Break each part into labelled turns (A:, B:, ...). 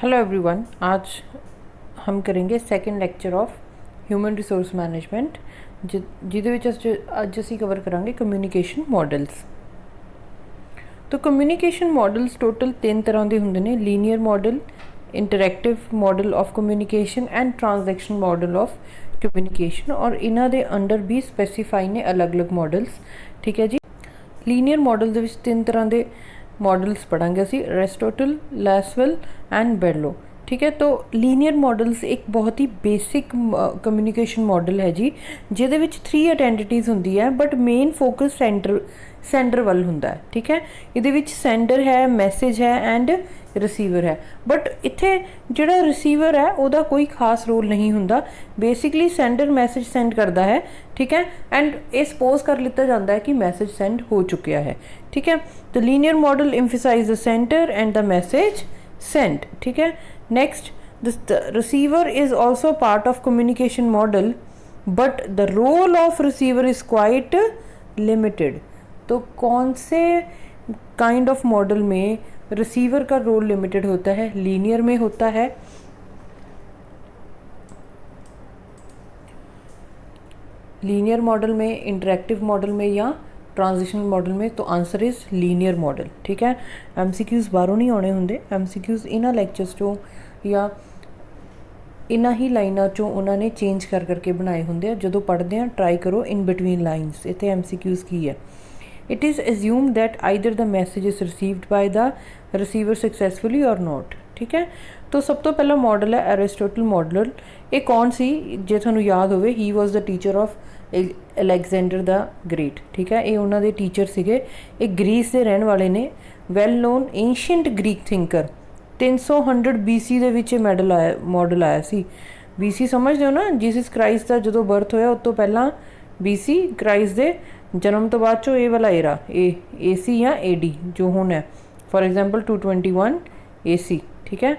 A: Hello everyone, आज हम करेंगे second lecture of human resource management जिहदे विच अज असीं कवर करांगे कम्यूनीकेशन मॉडल्स। तो कम्यूनीकेशन मॉडल्स टोटल 3 तरह के हुंदे ने। Linear model, interactive model of communication and transaction model of communication, और इन्हां दे अंडर भी स्पैसीफाई ने अलग अलग मॉडल्स। ठीक है जी। लीनियर मॉडल दे विच 3 तरह के मॉडल्स पढ़ांगे असी, एरिस्टोटल, लैसवेल एंड बेरलो। ठीक है। तो लीनियर मॉडल्स एक बहुत ही बेसिक कम्यूनीकेशन मॉडल है जी, जिहदे विच 3 आइडेंटिटीज़ हुंदी है, बट मेन फोकस सेंडर वल हुंदा है। ठीक है। इहदे विच सेंडर है, मैसेज है एंड रिसीवर है, बट इत्थे जिहड़ा रिसीवर है उहदा कोई खास रोल नहीं हुंदा। बेसिकली सेंडर मैसेज सेंड करता है। ठीक है। एंड ये सपोज कर लिता जाता है कि मैसेज सेंड हो चुका है। ठीक है। तो linear model emphasize the sender and the message sent. ठीक है। Next, the receiver is also part of communication model, but the role of receiver is quite limited. तो कौन से काइंड ऑफ मॉडल में रिसीवर का रोल लिमिटेड होता है? Linear में होता है, लीनियर मॉडल में, इंटरैक्टिव मॉडल में या ट्रांजिशनल मॉडल में? तो आंसर इज़ लीनियर मॉडल। ठीक है। MCQs बाहरों नहीं आने होंगे। MCQs इन्हां लैक्चर्स चों या इन्हां ही लाइनां चों उन्होंने चेंज कर करके बनाए होंगे। जदों पढ़ते हैं ट्राई करो इन बिटवीन लाइन्स इत्थे MCQs की है। It is assumed that either the message is received by the receiver successfully और नॉट। ठीक है। तो सब तो पहला मॉडल है एरिस्टोटल मॉडल। ये कौन सी, जे तुहानूं याद होवे, he was the teacher of Alexander the great. ठीक है। ये उन्होंने टीचर सीगे। ये ग्रीस के रहने वाले ने, well known ancient Greek thinker. 300 BC दे विच मॉडल आया सी। BC समझते हो ना, जीसस क्राइस्ट का जो बर्थ होया उस तो पहला BC, क्राइस्ट के जन्म तो बाद चो ये वाला एरा AC या AD जो होना है। For example 221 AC। ठीक है।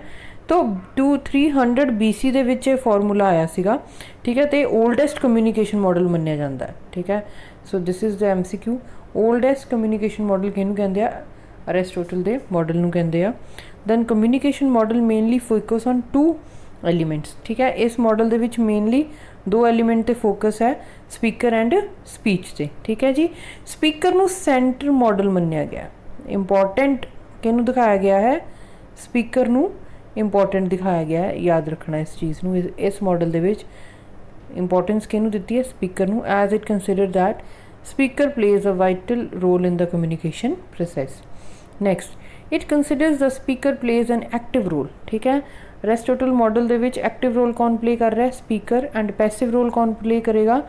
A: तो 300 BC दे विच फॉर्मूला आया सीगा। ठीक है। तो ओल्डेस्ट कम्यूनीकेशन मॉडल मन्निया जाता है। ठीक है। So this is the MCQ। Oldest communication model किहनूं कहंदे आ? एरिस्टोटल दे मॉडल नूं कहंदे आ। Then communication model mainly focus on 2 elements. ठीक है। इस मॉडल दे विच मेनली 2 एलीमेंट ते फोकस है, स्पीकर एंड स्पीच से। ठीक है जी। स्पीकर नूं सेंटर मॉडल मन्निया गया। इंपॉर्टेंट किहनूं दिखाया गया है? स्पीकर नूं इंपॉर्टेंट दिखाया गया है। याद रखना इस चीज़ नूं। इस मॉडल दे विच इंपॉर्टेंस किहनूं दित्ती है? स्पीकर नूं, as it consider that speaker plays a vital role in the communication process. Next, it considers the speaker plays an active role. ठीक है। एरिस्टोटल मॉडल दे विच एक्टिव रोल कौन प्ले कर रहा है? स्पीकर। एंड पैसिव रोल कौन play करेगा?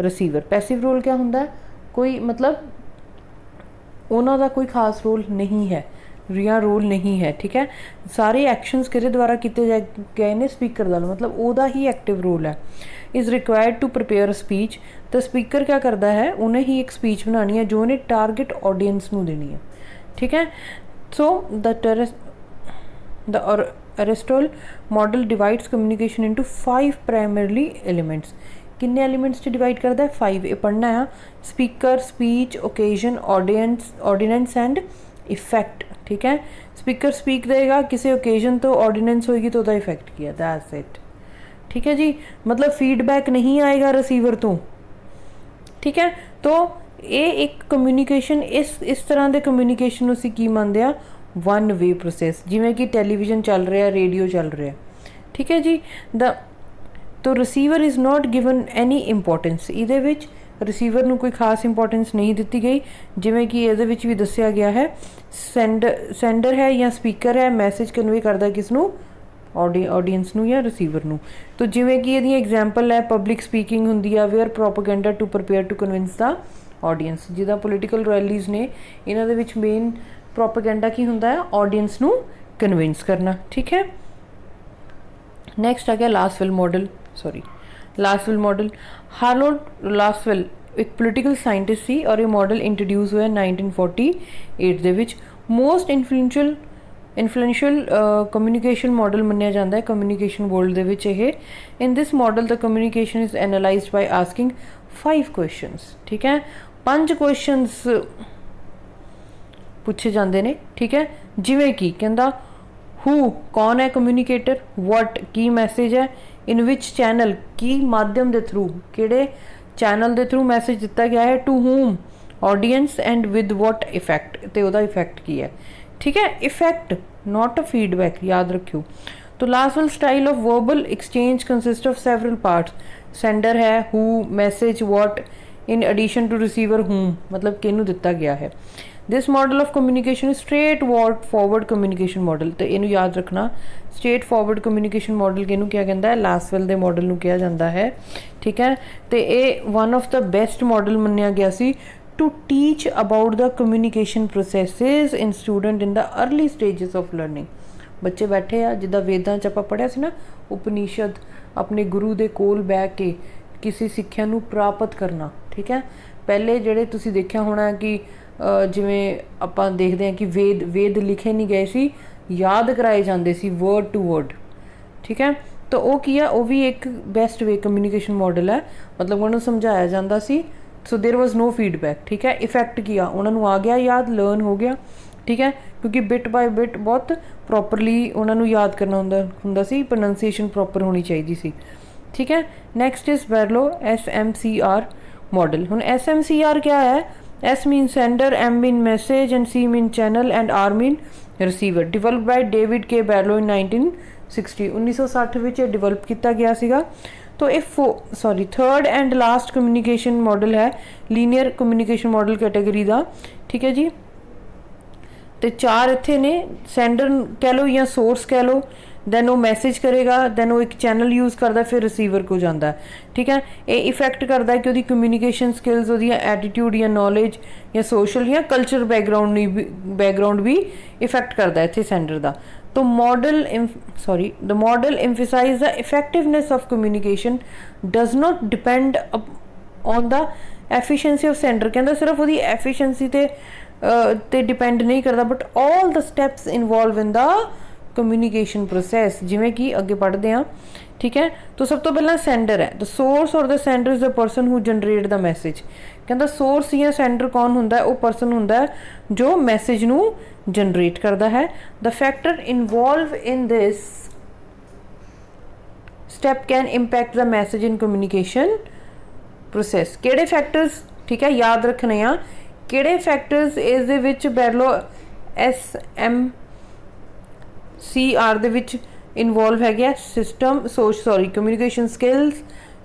A: रिसीवर। पैसिव रोल क्या होंदा है? कोई मतलब उन्हों का कोई खास रोल नहीं है या रोल नहीं है। ठीक है। सारे एक्शनस किहदे द्वारा किए गए ने? स्पीकर का, मतलब ओदा ही एक्टिव रोल है। Is required to prepare speech. तो स्पीकर क्या करता है? उन्हें ही एक स्पीच बनानी है जो उन्हें टारगेट ऑडियंस नूं देनी है। ठीक है। So the Aristotle model divides communication into 5 primarily elements. किन्ने एलिमेंट्स च डिवाइड करता है? 5। ये पढ़ना है। Speaker, speech, occasion, audience and effect. ठीक है। स्पीकर स्पीक देगा, किसी ओकेजन तो ऑर्डिनेंस होगी तो इफेक्ट किया, दैट्स इट। ठीक है जी। मतलब फीडबैक नहीं आएगा रिसीवर तो। ठीक है। तो ये एक कम्यूनीकेशन, इस तरह के कम्यूनीकेशन असीं की मानते हैं? 1 वे प्रोसैस, जिमें कि टैलीविजन चल रहा है, रेडियो चल रहा है। ठीक है जी। तो receiver is not given any importance. इहदे विच रिसीवर नूं कोई खास इंपॉर्टेंस नहीं दी गई, जिमें कि इहदे विच भी दस्सिया गया है। सेंडर है या स्पीकर है, मैसेज कन्वे करता किसनूं? ऑडियंस नूं या रिसीवर नूं। तो जिमें कि इहदी एग्जाम्पल है, पब्लिक स्पीकिंग हुंदी है, where propaganda to prepare to convince the audience. जिदा पोलिटिकल रैलीज़ ने, इन्हां दे विच मेन प्रोपेगेंडा की हुंदा है? ऑडियंस नूं कन्विंस करना। ठीक है। नेक्स्ट आ गया Lasswell model. Lasswell model. Harold Lasswell एक पोलिटिकल साइंटिस्ट सी, और ये मॉडल इंट्रोड्यूस हुआ 1948 दे विच। मोस्ट इन्फ्लुएंशियल कम्यूनीकेशन मॉडल मन्निया जाता है कम्यूनीकेशन वर्ल्ड दे विच। In this model the communication is analysed by asking 5 questions. ठीक है। 5 क्वेश्चनस पूछे जाते हैं। ठीक है। जिमें कि कहता हु कौन है कम्युनिकेटर, वट की मैसेज है, इन विच चैनल की माध्यम के थ्रू, किहड़े चैनल के थ्रू मैसेज दिता गया है, to whom audience, and with what effect, तो वह इफैक्ट की है। ठीक है, इफैक्ट नॉट अ फीडबैक, याद रखियो। तो लास्ट वाला style of verbal exchange consist of several parts, sender है who, message what, in addition to receiver whom, मतलब किनू दिता गया है। This model of communication straightforward communication model, तो इनू याद रखना, स्ट्रेट फॉरवर्ड कम्युनिकेशन मॉडल किनू क्या कहता है, लासवेल के मॉडल नू कहा जाता है। ठीक है, तो ये one of the best model मन्निया गया सी to teach about the communication processes in student in the early stages of learning. बच्चे बैठे आ जिदा वेदां च आपां पढ़िया सी ना, उपनिषद, अपने गुरु दे कोल बैठ के किसी सिੱਖਿਆ ਨੂੰ ਪ੍ਰਾਪਤ करना। ठीक है, पहले ਜਿਹੜੇ ਤੁਸੀਂ देखा होना कि ਜਿਵੇਂ ਆਪਾਂ देखते हैं कि वेद लिखे नहीं गए सी, याद कराए जाते सी वर्ड टू वर्ड। ठीक है, तो वो की है, वो भी एक बेस्ट वे कम्युनिकेशन मॉडल है, मतलब उन्होंने समझाया जाता सी, so there was no feedback. ठीक है, इफैक्ट किया उन्होंने, आ गया याद, लर्न हो गया। ठीक है, क्योंकि बिट बाय बिट बहुत प्रॉपरली उन्होंने याद करना हुंदा सी, प्रोनंसिएशन प्रॉपर होनी चाहिए सी। ठीक है, नैक्सट इज बैरलो SMCR मॉडल। हुण SMCR क्या है, S mean sender, M mean message, and C mean channel, and R mean receiver. Develop by David के बैरलो इन 1960, 1960 विच डिवेलप किया गया सीगा। तो ये third and last communication model है लीनियर कम्युनिकेशन मॉडल कैटेगरी का। ठीक है जी, तो 4 इत्थे ने, सेंडर कह लो या सोर्स कह लो, दैन वो मैसेज करेगा, दैन वो एक चैनल यूज़ करता, फिर रिसीवर को जाता है। ठीक है, ये इफैक्ट करता है कि वो कम्युनिकेशन स्किल्स, वो एटीट्यूड या नॉलेज या सोशल या कल्चर बैकग्राउंड भी इफैक्ट करता है इत्थे सेंडर का। तो the model emphasize the effectiveness of communication does not depend on the efficiency of sender, कहता सिर्फ वो एफिशिएंसी ते डिपेंड नहीं करता, but all the steps involve in the communication process, जिमें कि अगे पढ़ते हैं। ठीक है, तो सब तो पहला सेंडर है, द सोर्स और the sender is the person who generate the message. कहता सोर्स या सेंडर कौन होंदा है, वो परसन होंदा है जो मैसेज नू जनरेट करता है। The factor involve in this step can impact the message in communication process. किहड़े फैक्टर्स, ठीक है, याद रखने आ, किहड़े फैक्टर्स इस दे विच बैरलो SMCR दे विच इनवॉल्व है, system communication skills,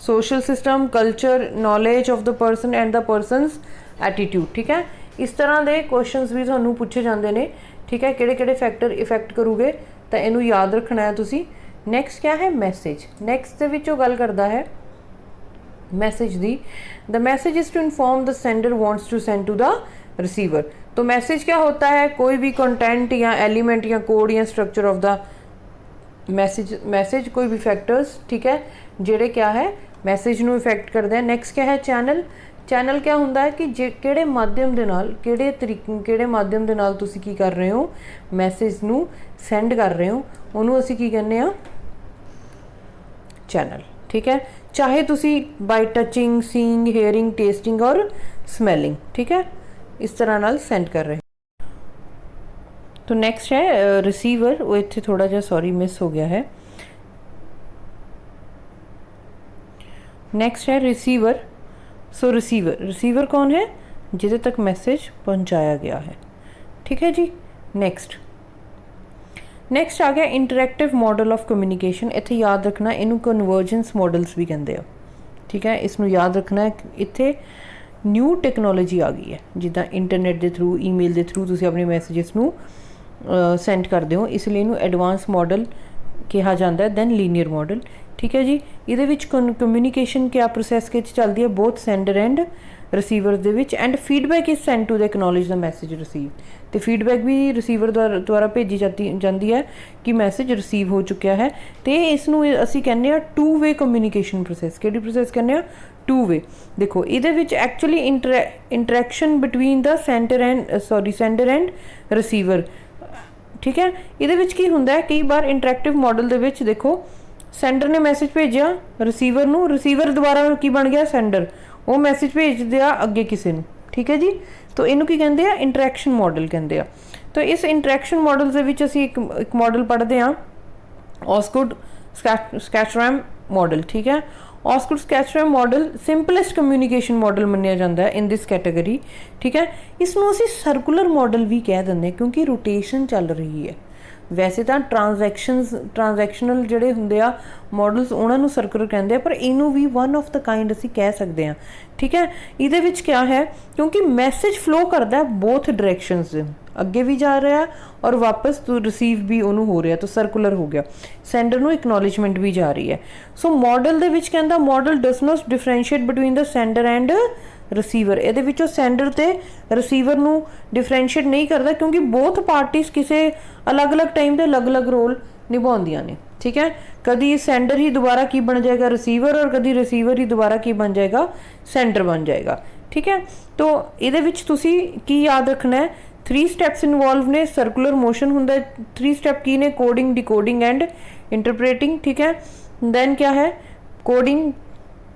A: social system, culture, knowledge of the person and the persons attitude. ठीक है, इस तरह के क्वेश्चनस भी तुहानूं पूछे जाते हैं। ठीक है, किहड़े फैक्टर इफैक्ट करूगे, तो इनू याद रखना है तुसी। नैक्सट क्या है, मैसेज। नैक्सट दे विच गल करता है मैसेज दी, the message is to inform the sender wants to send to the receiver. तो मैसेज क्या होता है, कोई भी कंटेंट या एलिमेंट या कोड या स्ट्रक्चर ऑफ द मैसेज कोई भी फैक्टर्स। ठीक है, जेड़े क्या है मैसेज नू इफैक्ट करते हैं। नैक्सट क्या है, चैनल। चैनल क्या होंदा है कि किहड़े माध्यम दे नाल, किहड़े माध्यम दे नाल तुसी की कर रहे हो, मैसेज नू सेंड कर रहे हो, उन्होंने असी की कहने आ, चैनल। ठीक है, चाहे तुसी bye touching, seeing, hearing, testing और स्मैलिंग, ठीक है, इस तरह नाल सेंड कर रहे हैं। तो नैक्सट है रिसीवर, वो इत्थे थोड़ा जिहा सॉरी मिस हो गया है। नैक्सट है रिसीवर। सो रिसीवर कौन है, जिदे तक मैसेज पहुंचाया गया है। ठीक है जी, नेक्स्ट आ गया इंटरैक्टिव मॉडल ऑफ कम्युनिकेशन। इत्थे याद रखना, इनू कन्वर्जेंस मॉडल्स भी कहते हैं। ठीक है, इसनू याद रखना है, इत्थे न्यू टैक्नोलॉजी आ गई है, जिद्दां इंटरनेट के थ्रू, ईमेल के थ्रू तुसीं अपने मैसेजेस नू सेंड करते हो, इसलिए इनू एडवांस मॉडल कहा जाता है दैन लीनियर मॉडल। ठीक है जी, इहदे विच कम्युनिकेशन क्या प्रोसैस के चलती है, बोथ सेंडर एंड रिसीवर दे विच, and feedback is send to the acknowledge the message receive. तो फीडबैक भी रिसीवर द्वारा भेजी जाती है कि मैसेज रिसीव हो चुका है। तो इसनू असी कहने टू वे कम्युनिकेशन प्रोसैस। किहड़ी प्रोसैस कहने, टू वे। देखो इहदे विच actually interaction between the sender and receiver. ठीक है, इहदे विच की हुंदा है, कई बार इंटरैक्टिव मॉडल दे विच देखो सेंडर ने मैसेज भेजा रिसीवर नू, रिसीवर दोबारा की बन गया सेंडर, वो मैसेज भेज दिया अगे किसी नू। ठीक है जी, तो इनू की कहते हैं, इंटरैक्शन मॉडल कहते हैं। तो इस इंटरैक्शन मॉडल्स दे विच असीं एक मॉडल पढ़ते हैं ऑस्गुड स्कैचरैम मॉडल। ठीक है, ऑस्गुड स्कैचरैम मॉडल सिंपलेस्ट कम्यूनीकेशन मॉडल मन्निया जाता है इन दिस कैटेगरी। ठीक है, इसनूं असीं सर्कुलर मॉडल भी कह दिंदे हैं क्योंकि रोटेशन चल रही है। वैसे तो ट्रांजैक्शनल जिहड़े हुंदे आ मॉडल्स उन्हां नूं सर्कुलर कहंदे आ, पर इनू भी वन ऑफ द काइंड असीं कह सकते हैं। ठीक है, इहदे विच क्या है, क्योंकि मैसेज फ्लो करता है बोथ डायरैक्शनस, अगे भी जा रहा है और वापस तो रिसीव भी उन्होंने हो रहा, तो सर्कुलर हो गया, सेंडर नूं एक्नॉलेजमेंट भी जा रही है। सो मॉडल दे विच कहंदा model does not differentiate between the sender and receiver. ये विचों सेंडर ते रिसीवर नूं डिफरेंशिएट नहीं करता क्योंकि बोथ पार्टीज किसी अलग अलग टाइम ते अलग अलग रोल निभाउंदियां ने। ठीक है, कभी सेंडर ही दोबारा की बन जाएगा रिसीवर और कभी रिसीवर ही दोबारा की बन जाएगा सेंडर बन जाएगा। ठीक है, तो ये विच तुसी की याद रखना है, 3 स्टैप्स इनवॉल्व ने, सर्कुलर मोशन हुंदा है, 3 स्टैप की ने, कोडिंग डिकोडिंग एंड इंटरप्रेटिंग। ठीक है, दैन क्या है, कोडिंग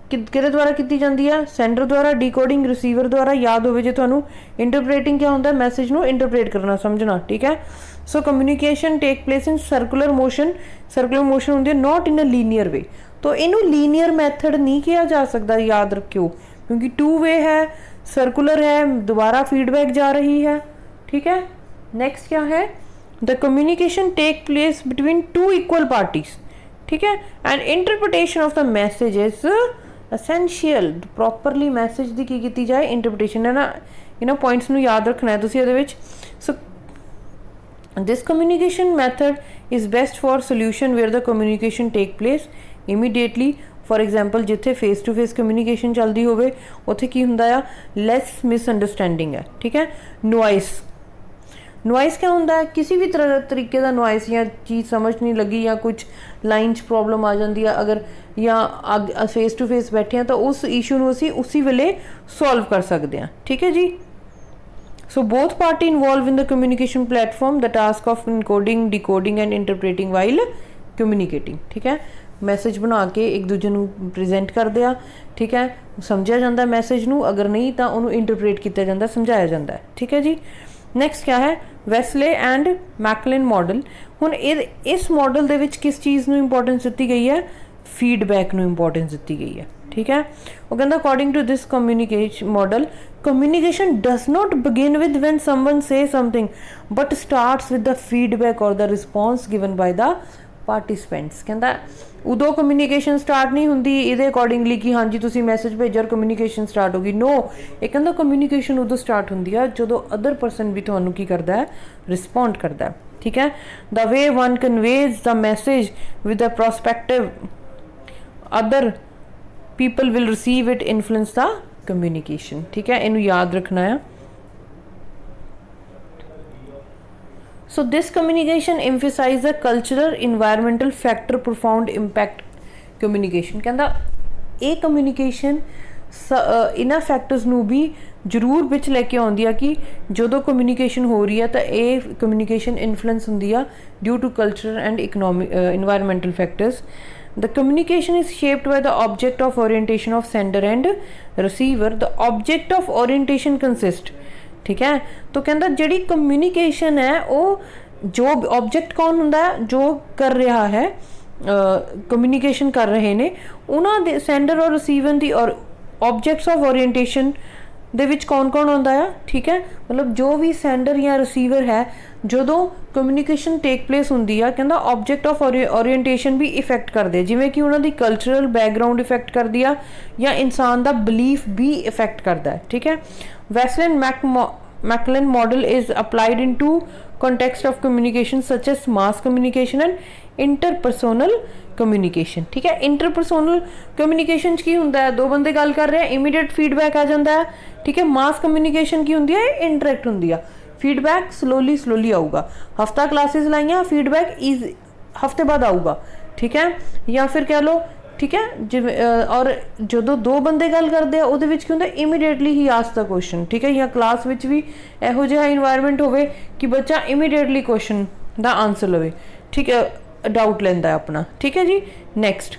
A: किहदे द्वारा की जाती है, सेंडर द्वारा, डिकोडिंग रिसीवर द्वारा। याद होवे जे तुहानू, इंटरप्रेटिंग क्या होंदा है, मैसेज नू इंटरप्रेट करना समझना। ठीक है, so communication take place in circular motion. Circular motion होंदी है नॉट इन अ लीनियर वे, तो इनू लीनियर मैथड नहीं किया जा सकता, याद रखियो, क्योंकि 2 वे है, सर्कुलर है, दोबारा फीडबैक जा रही है। ठीक है, नेक्स्ट क्या है, the communication take place between 2 equal parties. ठीक है, and interpretation of the message is essential. Properly message दी की जाए इंटरप्रिटेशन है ना, इन्हां पॉइंट्स नूं याद रखना है तुसीं इहदे विच। So this communication method is best for solution where the communication take place immediately. For example जिथे फेस टू फेस कम्युनिकेशन चलती होवे उत्थे की हुंदा आ, लैस मिसअंडरस्टैंडिंग है। ठीक है, नॉइस, नॉइस क्या होंदा है, किसी भी तरह तरीके का नॉइस, या चीज़ समझ नहीं लगी या कुछ लाइन च प्रॉब्लम आ जाती है अगर, या फेस टू फेस बैठे हैं तो उस इशू नूं असीं उसी वेले सॉल्व कर सकते हैं। ठीक है जी, so both party involve in the communication platform the task of encoding decoding and interpreting while communicating. ठीक है, मैसेज बना के एक दूजे नूं प्रेजेंट करते हैं। ठीक है, समझा जाता मैसेज नूं, अगर नहीं तो उन्होंने इंटरप्रेट किया जाता, समझाया जाता है। ठीक है जी, नैक्सट क्या है, वेस्ले एंड मैकलिन मॉडल। हुण इस मॉडल दे विच किस चीज़ नूं इंपॉर्टेंस दी गई है, फीडबैक नूं इंपॉर्टेंस दी गई है। ठीक है, वो कहता according to this communication model communication does not begin with when someone say something but starts with the feedback और the response given by the participants. कहता उदों कम्युनिकेशन स्टार्ट नहीं होंदी ये अकॉर्डिंगली कि हाँ जी तुसीं मैसेज भेजा और कम्युनिकेशन स्टार्ट होगी, नो, ये कहता कम्युनिकेशन उदों स्टार्ट होंदी है जो अदर परसन भी तुहानूं की करता है, रिस्पॉन्ड करता है। ठीक है, the way one conveys the message with the prospective other people will receive it influence the communication. ठीक है, इनू याद रखना है। So this communication emphasize the cultural environmental factor profound impact communication। कहता ये कम्युनिकेशन इन्हां फैक्टर्स नूं भी जरूर विच लैके आउंदी है कि जदों कम्युनिकेशन हो रही है तो ये कम्युनिकेशन इन्फ्लुएंस हुंदी है due to cultural and economic environmental factors। The communication is shaped by the object of orientation of sender and receiver। The object of orientation consist। ठीक है, तो कहता जिहड़ी कम्युनिकेशन है वो जो ऑब्जेक्ट कौन हुंदा है, जो कर रहा है कम्युनिकेशन कर रहे ने उन्हां दे सेंडर और रिसीवर दी और ऑब्जेक्ट्स ऑफ ओरिएंटेशन दे विच कौन कौन होंदा है। ठीक है, मतलब जो भी सेंडर या रिसीवर है जदों कम्युनिकेशन टेक प्लेस हुंदी है कहता ऑब्जेक्ट ऑफ ओरिएंटेशन भी इफेक्ट करदे, जिवें कि उन्हां दी कल्चरल बैकग्राउंड इफेक्ट करदी आ या इंसान दा बिलीफ भी इफेक्ट करदा है। ठीक है, Westley MacLean model is applied in to context of communication such as mass communication and interpersonal communication। ठीक है, interpersonal communication की हुंदा है, दो बंदे गल कर रहे हैं, immediate feedback आ जाता है। ठीक है, mass communication की हुंदी है, interact हुंदी है, feedback slowly आऊगा। हफ्ता क्लासेस लाइया, feedback इज हफ्ते बाद आऊगा। ठीक है, या फिर कह लो ठीक है जिवें और जो दो बंदे गल करते हैं उहदे विच की हुंदा immediately he ask the question. ठीक है, या क्लास विच भी इहो जिहा इन्वायरमेंट होवे कि बच्चा इमीडिएटली क्वेश्चन दा आंसर लवे। ठीक है, डाउट लैंदा है अपना। ठीक है जी, next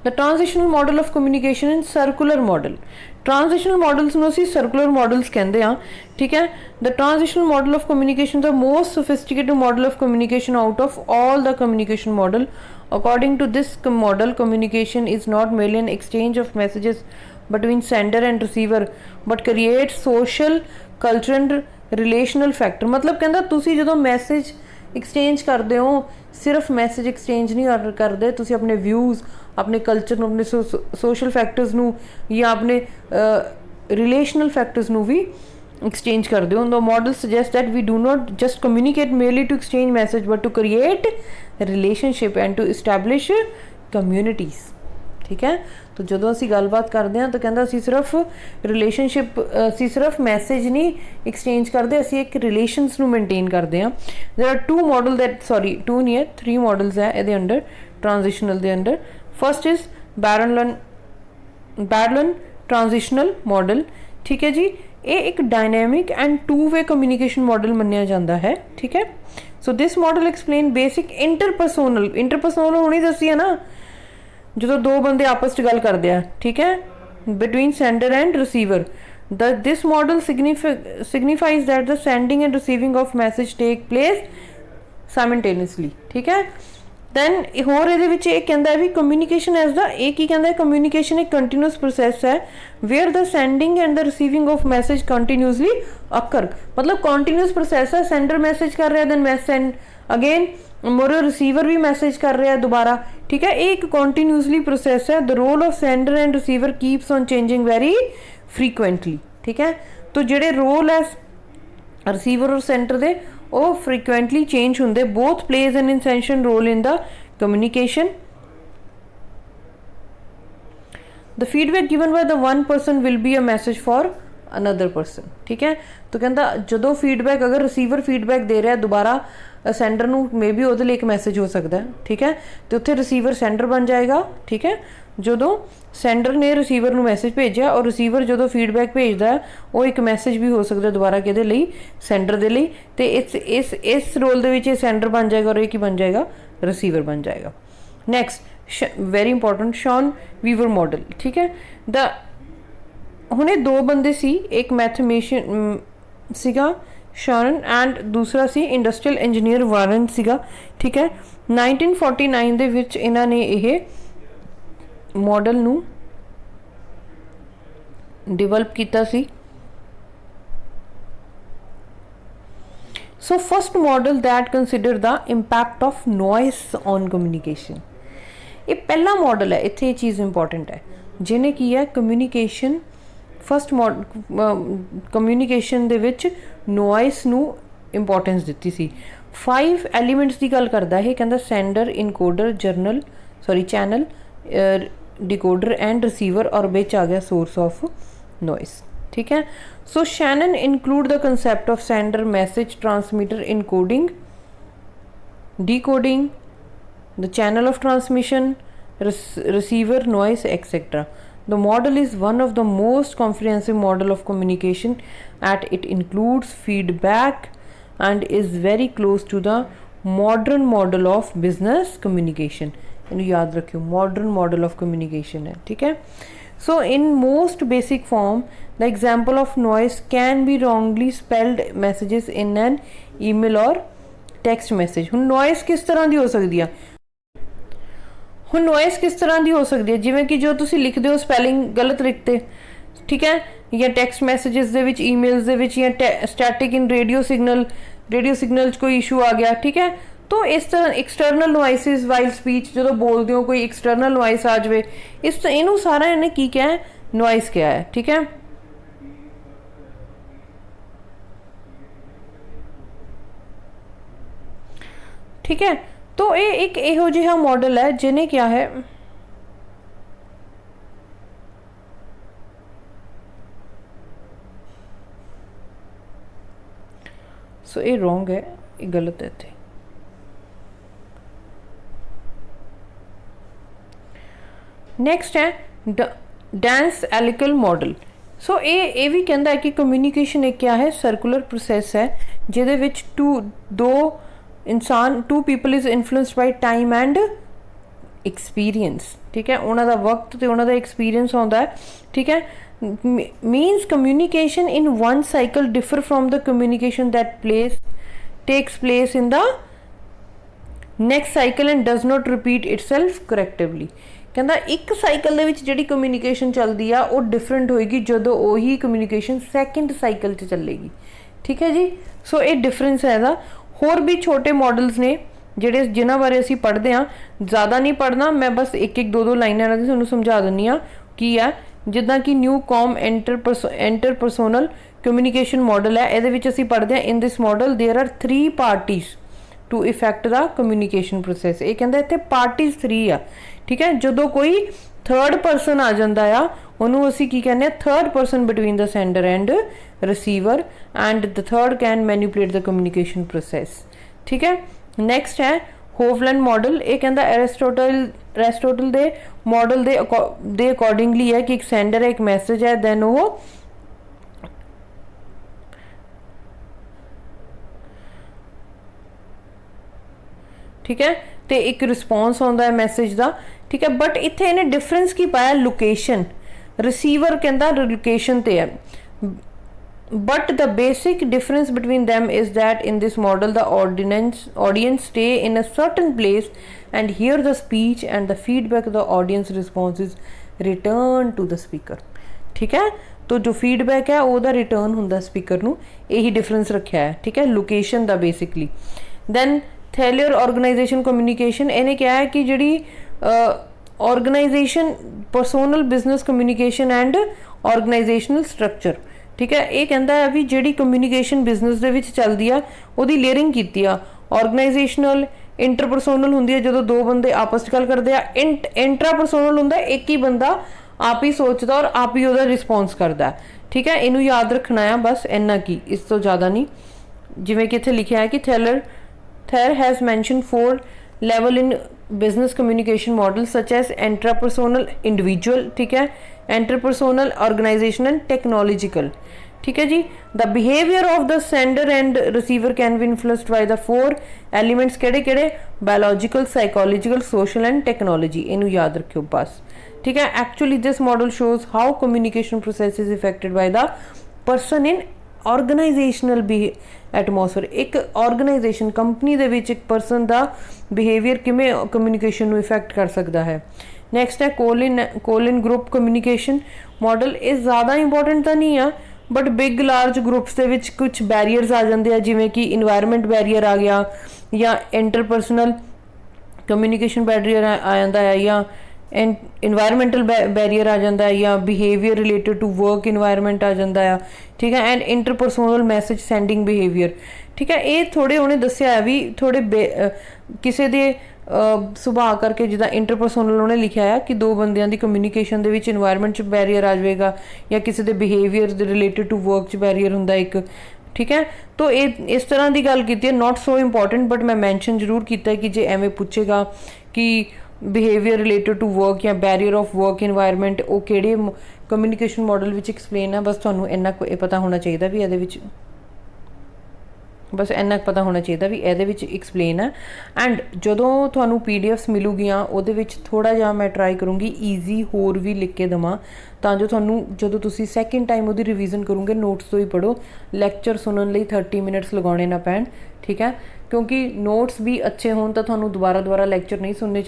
A: the transitional model of communication in circular model. Transitional models ਨੂੰ ਅਸੀਂ सर्कुलर मॉडल्स ਕਹਿੰਦੇ ਆ, ठीक है। The transitional model of communication the most sophisticated model of communication out of all the communication model. According to this model, communication is not merely an exchange of messages between sender and receiver, but creates social, cultural and relational factor। मतलब कहता तुसी जो message exchange करते हो सिर्फ message exchange नहीं करते, तुसी अपने व्यूज़, अपने कल्चर, अपने सोशल फैक्टर्स या अपने रिलेशनल फैक्टर्स भी एक्सचेंज कर दो। The model suggest that we do not just communicate merely to exchange message but to create relationship and to establish communities, ठीक है। तो जो असी गलबात करते हैं तो कहता असी सिर्फ रिलेशनशिप, असी सिर्फ मैसेज नहीं एक्सचेंज करते, असी एक रिलेशनस नू मेनटेन करते हैं। There are two model that, sorry two नहीं है, 3 मॉडल्स है ये अंडर ट्रांजिशनल के under. First is Barnlund transitional model, ठीक है जी। ये एक dynamic and 2 way communication model मन्निया जाता है, ठीक है। So this model explain basic interpersonal होनी दसी है ना, जो 2 बंदे आपस गल करते हैं, ठीक है, between sender and receiver. This model signifies that the sending and receiving of message take place simultaneously, ठीक है। दैन होर ये कहता है भी कम्युनिकेशन एज द एक ही कहता है कम्युनिकेशन एक कंटिन्यूस प्रोसैस है where the sending and the receiving of message continuously occur. मतलब कंटिन्यूस प्रोसैस है, सेंडर मैसेज कर रहा है, then message send again, more receiver भी मैसेज कर रहा है दोबारा, ठीक है। एक कंटिन्यूसली प्रोसैस है। The role of sender and receiver keeps on changing very frequently, ठीक है। तो जेडे रोल है रिसीवर और सेंटर दे वो फ्रीकुएंटली चेंज होंगे। Both plays an essential role in the communication. The feedback given by the one person will be a message for another person, ठीक है। तो कहता जो फीडबैक अगर रिसीवर फीडबैक दे रहा है दोबारा सेंडर नू मे बी वो एक मैसेज हो सकता है, ठीक है। तो उत्थे रिसीवर सेंडर बन जाएगा, ठीक है। जो सेंडर ने रिसीवर नू मैसेज भेजा और रिसीवर जो फीडबैक भेजता है वो एक मैसेज भी हो सकता है दोबारा कि सेंडर के लिए। तो इस रोल के सेंडर बन जाएगा और एक ही बन जाएगा रिसीवर बन जाएगा। Next very important Shannon Weaver model, ठीक है। द हुणे 2 बंदे सी, एक मैथमेशियन सीगा शॉन एंड दूसरा सी इंडस्ट्रीयल इंजीनियर वारन सीगा, ठीक है। 1949 दे विच इन्हां ने यह मॉडल नू डिवेलप किया सी। So first model that consider the impact of noise on communication. ये पहला मॉडल है, इत्थे ये चीज़ इंपॉर्टेंट है जिन्हें की है कम्युनिकेशन फस्ट कम्युनिकेशन दे विच नॉइस नू इंपॉर्टेंस दिती सी। 5 एलीमेंट्स की गल करता है, कहता sender, encoder, channel, decoder and receiver और बिच आ गया सोर्स ऑफ नॉइस, ठीक है। So Shannon include the concept of sender, message transmitter, encoding, decoding, the channel of transmission, receiver, noise etcetera. The model is one of the most comprehensive model of communication as it includes feedback and is very close to the modern model of business communication। इन्हें याद रखियो modern model of communication है, ठीक है। So in most basic form the example of noise can be wrongly spelled messages in an email or text message। हुन noise किस तरह दी हो सकती है, हुन नॉइस किस तरह की हो सकती है, जिवें कि जो तुसी लिखते हो स्पैलिंग गलत लिखते, ठीक है, या टैक्सट मैसेजेस दे विच, ईमेल्स दे विच, या स्टैटिक इन रेडियो सिग्नल कोई इशू आ गया, ठीक है। तो इस तरह एक्सटर्नल नॉइसिस वाइल स्पीच जो बोलते हो कोई एक्सटर्नल नॉइस आ जाए, इस इनू सारा इन्हें की क्या है, नॉइस क्या है, ठीक है। ठीक है, तो ये एक इहो जिहा मॉडल है जिन्हें क्या है सो ये रॉन्ग है, ये गलत है इत्थे। नैक्सट है डांस एलिकल मॉडल। सो ये भी कहता है कि कम्युनिकेशन एक क्या है, सर्कुलर प्रोसैस है जिहदे विच two people is influenced by time and experience, ठीक है, उन्हों का वक्त तो उन्हों का एक्सपीरियंस आता है, ठीक है। Means communication in one cycle differ from the communication that takes place in the next cycle and does not repeat itself correctively. कहता एक साइकिल जी कम्यूनीकेशन चलती आ वो डिफरेंट होएगी जो उही कम्यूनीकेशन सैकेंड साइकिल चलेगी, ठीक है जी। सो ये डिफरेंस है ਇਹਦਾ। होर भी छोटे मॉडल्स ने ਜਿਹੜੇ जिन्हों बारे असी पढ़ते हाँ, ज़्यादा नहीं पढ़ना, मैं बस एक एक दो लाइनां ਇਹਨਾਂ ਦੀ ਤੁਹਾਨੂੰ समझा ਦਿੰਦੀ ਹਾਂ ਕੀ ਹੈ। ਜਿੱਦਾਂ कि Newcomb interpersonal communication model है, ये असी पढ़ते हैं in this model there are 3 parties to effect the communication process. ये कहता इतने पार्टीज 3 आ, ठीक है। जो कोई थर्ड परसन आ जाता आ उन्होंने असी की कहने third person between the sender and receiver and the third can manipulate the communication process, ठीक है। नैक्सट है होवलैंड मॉडल। ये कहता एरिस्टोटल के मॉडल दे अकॉर्डिंगली है कि एक सेंडर है, एक मैसेज है, दैन वो ठीक है, तो एक रिस्पॉन्स आता है मैसेज का, ठीक है। बट इत्थे इन्हें डिफरेंस की पाया लोकेशन, रिसीवर कहता लोकेशन ते है, but the basic difference between them is that in this model the audience stay in a certain place and hear the speech and the feedback the audience response is return to the speaker, ठीक है। तो जो feedback है वह return होंदा speaker नूं, यही difference रखा है, ठीक है, लोकेशन का basically. Then Thayer organisation communication, इन्हें क्या है कि जी organisation personal business communication and organisational structure, ठीक है। ये कहता है भी जी कम्यूनीकेशन बिजनेस के चलती है वही लेयरिंग की आ, ऑर्गेनाइजेशनल इंटरपर्सोनल होंगी है जो 2 बंदे आपस गल करते हैं, इंट्रापर्सोनल होंगे एक ही बंदा आप ही सोचता और आप ही वह रिस्पॉन्स करता है, ठीक है। इनू याद रखना है बस, इन्ना की इस तो ज़्यादा नहीं। जिमें कि इत्थे लिखा है कि Thayer has mentioned 4 level in business communication models such as intrapersonal individual, ठीक है, interpersonal organizational technological, ठीक है जी। The behavior of the sender and receiver can be influenced by the 4 elements केड़े biological, psychological, social and technology, इनू याद रखियो बस, ठीक है। Actually this model shows how communication process is affected by the person in organizational atmosphere. एक organization company दे विच एक परसन का बिहेवियर किमें कम्यूनीकेशन में इफेक्ट कर सकता है। नैक्सट है कोलिन ग्रुप कम्यूनीकेशन मॉडल। ये ज़्यादा इंपॉर्टेंट तो नहीं है बट बिग लार्ज ग्रुप्स के विच कुछ बैरीयर्स आ जाते हैं, जिमें कि इन्वायरमेंट बैरीयर आ गया या इंटरपर्सनल कम्यूनीकेशन बैरीयर आ जाता है या इन्वायरमेंटल बैरीयर आ जाता है या behaviour related to work environment आ जाता है, ठीक है। And interpersonal message sending behaviour, ठीक है। ये थोड़े उन्हें दसिया है भी थोड़े किसी के सुभाव करके जिदा इंटरपर्सोनल उन्हें लिखा है कि 2 बंदियां की कम्यूनीकेशन के विच इन्वायरमेंट बैरीयर आ जाएगा या किसी के behaviour related to work barrier होंदा एक, ठीक है। तो ये इस तरह की गल की है, नॉट सो इंपॉर्टेंट बट मैं मैंशन जरूर किया कि जे एवें पूछेगा कि बिहेवियर रिलेटेड टू वर्क या बैरीयर ऑफ वर्क इन्वायरमेंट वो किहड़े कम्यूनीकेशन मॉडल विच एक्सप्लेन है, बस तुहानूं इन्ना पता होना चाहिए भी ये बस इन्ना पता होना चाहिए भी ये एक्सप्लेन है। एंड जदों तुहानूं PDFs मिलूगियां उहदे विच थोड़ा जिहा मैं ट्राई करूँगी ईजी होर भी लिख के देवां तां जो तुहानूं जदों तुसीं सैकेंड टाइम उहदी रिवीजन करोगे नोट्स तो ही पढ़ो, लैक्चर सुनन लई 30 मिनट्स लगाने ना पैण, ठीक है। क्योंकि नोट्स भी अच्छे होण तां तुहानूं दोबारा लैक्चर नहीं सुनने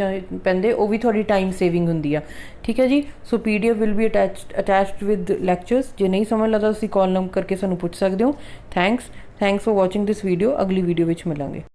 A: पैंदे, वो भी थोड़ी टाइम सेविंग हुंदी आ, ठीक है जी। So PDF will be attached with lectures. जे नहीं समझ लगदा तुसीं कॉल नंबर करके सानूं पुछ सकदे हो। Thanks for watching this video. अगली वीडियो विच मिलांगे।